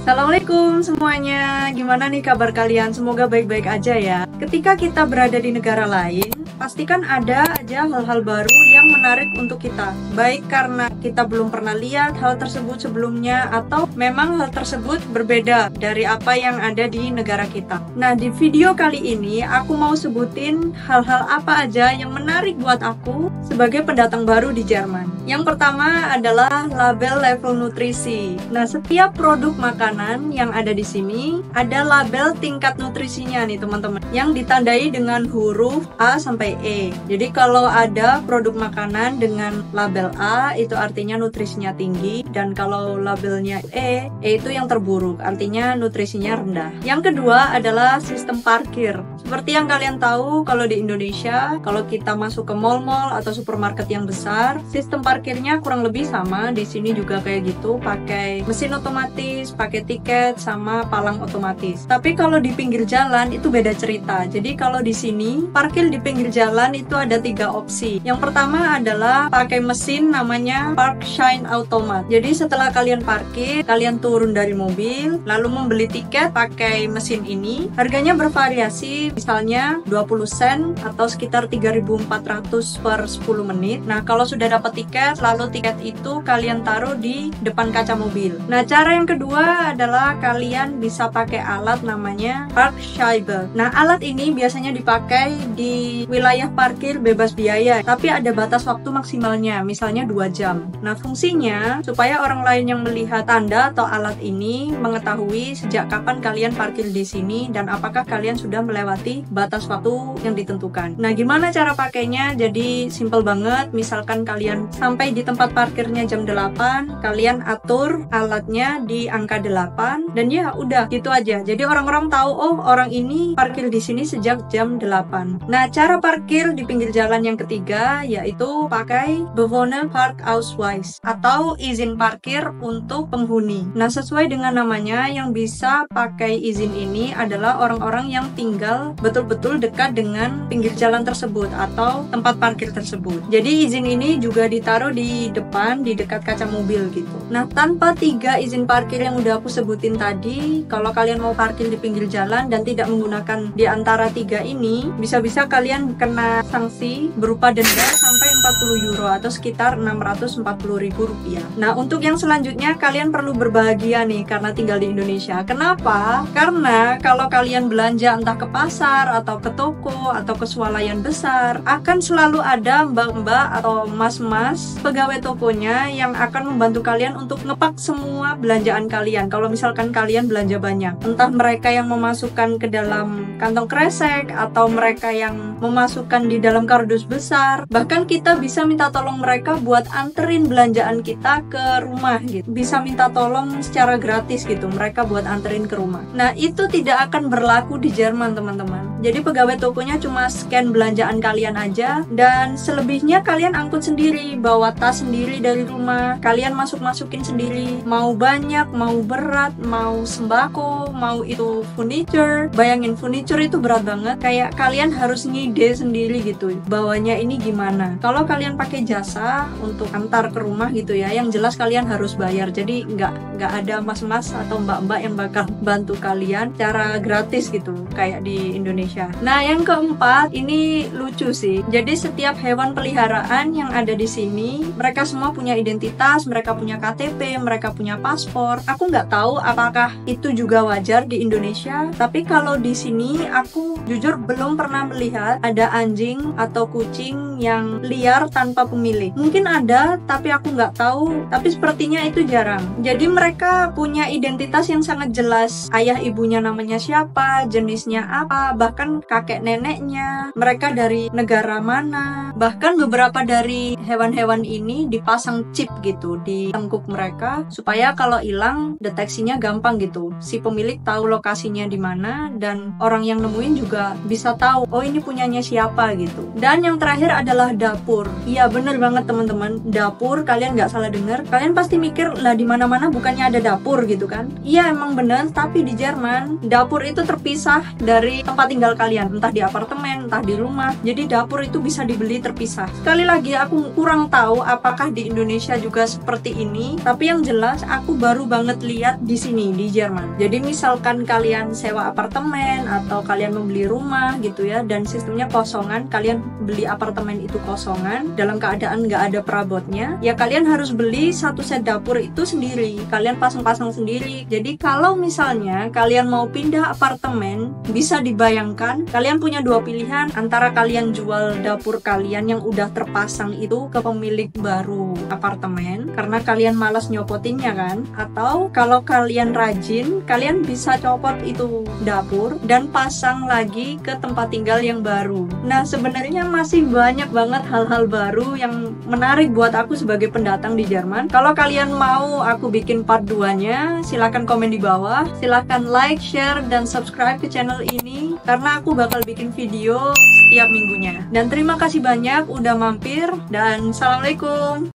Assalamualaikum semuanya, gimana nih kabar kalian? Semoga baik-baik aja ya. Ketika kita berada di negara lain, pastikan ada aja hal-hal baru yang menarik untuk kita. Baik karena kita belum pernah lihat hal tersebut sebelumnya, atau memang hal tersebut berbeda dari apa yang ada di negara kita. Nah, di video kali ini aku mau sebutin hal-hal apa aja yang menarik buat aku sebagai pendatang baru di Jerman. Yang pertama adalah label level nutrisi. Nah, setiap produk makanan yang ada di sini ada label tingkat nutrisinya nih teman-teman, yang ditandai dengan huruf A sampai E. Jadi kalau ada produk makanan dengan label A, itu artinya nutrisinya tinggi, dan kalau labelnya E itu yang terburuk, artinya nutrisinya rendah. Yang kedua adalah sistem parkir. Seperti yang kalian tahu, kalau di Indonesia, kalau kita masuk ke mall-mall atau supermarket yang besar, sistem parkirnya kurang lebih sama. Di sini juga kayak gitu, pakai mesin otomatis, pakai tiket, sama palang otomatis. Tapi kalau di pinggir jalan itu beda cerita. Jadi kalau di sini parkir di pinggir jalan itu ada 3 opsi. Yang pertama adalah pakai mesin namanya Park Shine Automat. Jadi setelah kalian parkir, kalian turun dari mobil, lalu membeli tiket pakai mesin ini. Harganya bervariasi, misalnya 20 sen atau sekitar 3.400 per 10 menit. Nah, kalau sudah dapat tiket, lalu tiket itu kalian taruh di depan kaca mobil. Nah, cara yang kedua adalah kalian bisa pakai alat namanya Parkscheibe. Nah, alat ini biasanya dipakai di wilayah parkir bebas biaya, tapi ada batas waktu maksimalnya, misalnya 2 jam. Nah, fungsinya supaya orang lain yang melihat tanda atau alat ini mengetahui sejak kapan kalian parkir di sini dan apakah kalian sudah melewati batas waktu yang ditentukan. Nah, gimana cara pakainya? Jadi simple banget. Misalkan kalian sampai di tempat parkirnya jam 8, kalian atur alatnya di angka 8, dan ya udah gitu aja. Jadi orang-orang tahu, oh orang ini parkir di sini sejak jam 8. Nah, cara parkir di pinggir jalan yang ketiga yaitu pakai Bewohnerparkausweis atau izin parkir untuk penghuni. Nah, sesuai dengan namanya, yang bisa pakai izin ini adalah orang-orang yang tinggal betul-betul dekat dengan pinggir jalan tersebut atau tempat parkir tersebut. Jadi izin ini juga ditaruh di depan, di dekat kaca mobil gitu. Nah, tanpa 3 izin parkir yang udah aku sebutin tadi, kalau kalian mau parkir di pinggir jalan dan tidak menggunakan di antara 3 ini, bisa-bisa kalian kena sanksi berupa denda sampai 40 euro atau sekitar 640 ribu rupiah. Nah, untuk yang selanjutnya kalian perlu berbahagia nih karena tinggal di Indonesia. Kenapa? Karena kalau kalian belanja entah ke pasar atau ke toko atau ke swalayan besar, akan selalu ada mbak-mbak atau mas-mas pegawai tokonya yang akan membantu kalian untuk ngepak semua belanjaan kalian. Kalau misalkan kalian belanja banyak, entah mereka yang memasukkan ke dalam kantong kresek atau mereka yang memasukkan di dalam kardus besar, bahkan kita bisa minta tolong mereka buat anterin belanjaan kita ke rumah gitu. Bisa minta tolong secara gratis gitu, mereka buat anterin ke rumah. Nah, itu tidak akan berlaku di Jerman teman-teman. Jadi pegawai tokonya cuma scan belanjaan kalian aja, dan selebihnya kalian angkut sendiri, bawa tas sendiri dari rumah, kalian masukin sendiri, mau banyak, mau berat, mau sembako, mau itu furniture. Bayangin, furniture itu berat banget, kayak kalian harus ngide sendiri gitu, bawanya ini gimana. Kalau kalian pakai jasa untuk antar ke rumah gitu ya, yang jelas kalian harus bayar. Jadi nggak ada mas-mas atau mbak-mbak yang bakal bantu kalian cara gratis gitu kayak di Indonesia. Nah, yang keempat ini lucu sih. Jadi setiap hewan peliharaan yang ada di sini, mereka semua punya identitas, mereka punya KTP, mereka punya paspor. Aku nggak tahu apakah itu juga wajar di Indonesia, tapi kalau di sini aku jujur belum pernah melihat ada anjing atau kucing yang liar tanpa pemilik. Mungkin ada, tapi aku nggak tahu. Tapi sepertinya itu jarang. Jadi mereka punya identitas yang sangat jelas. Ayah ibunya namanya siapa, jenisnya apa, bahkan kakek neneknya, mereka dari negara mana. Bahkan beberapa dari hewan-hewan ini dipasang chip gitu di tengkuk mereka, supaya kalau hilang deteksinya gampang gitu. Si pemilik tahu lokasinya di mana, dan orang yang nemuin juga bisa tahu, oh ini punyanya siapa gitu. Dan yang terakhir adalah dapur. Iya bener banget teman-teman, dapur. Kalian nggak salah dengar. Kalian pasti mikir, lah di mana-mana bukannya ada dapur gitu kan? Iya emang bener, tapi di Jerman dapur itu terpisah dari tempat tinggal kalian, entah di apartemen, entah di rumah. Jadi dapur itu bisa dibeli terpisah. Sekali lagi aku kurang tahu apakah di Indonesia juga seperti ini, tapi yang jelas aku baru banget lihat di sini di Jerman. Jadi misalkan kalian sewa apartemen atau kalian membeli rumah gitu ya, dan sistemnya kosongan, kalian beli apartemen itu kosongan dalam keadaan nggak ada perabotnya, ya kalian harus beli satu set dapur itu sendiri, kalian pasang-pasang sendiri. Jadi kalau misalnya kalian mau pindah apartemen, bisa dibayangkan kalian punya dua pilihan, antara kalian jual dapur kalian yang udah terpasang itu ke pemilik baru apartemen karena kalian malas nyopotinnya kan, atau kalau kalian rajin, kalian bisa copot itu dapur dan pasang lagi ke tempat tinggal yang baru. Nah, sebenarnya masih banyak banget hal-hal baru yang menarik buat aku sebagai pendatang di Jerman. Kalau kalian mau aku bikin part 2-nya, silahkan komen di bawah, silahkan like, share, dan subscribe ke channel ini karena aku bakal bikin video setiap minggunya. Dan terima kasih banyak udah mampir, dan assalamualaikum.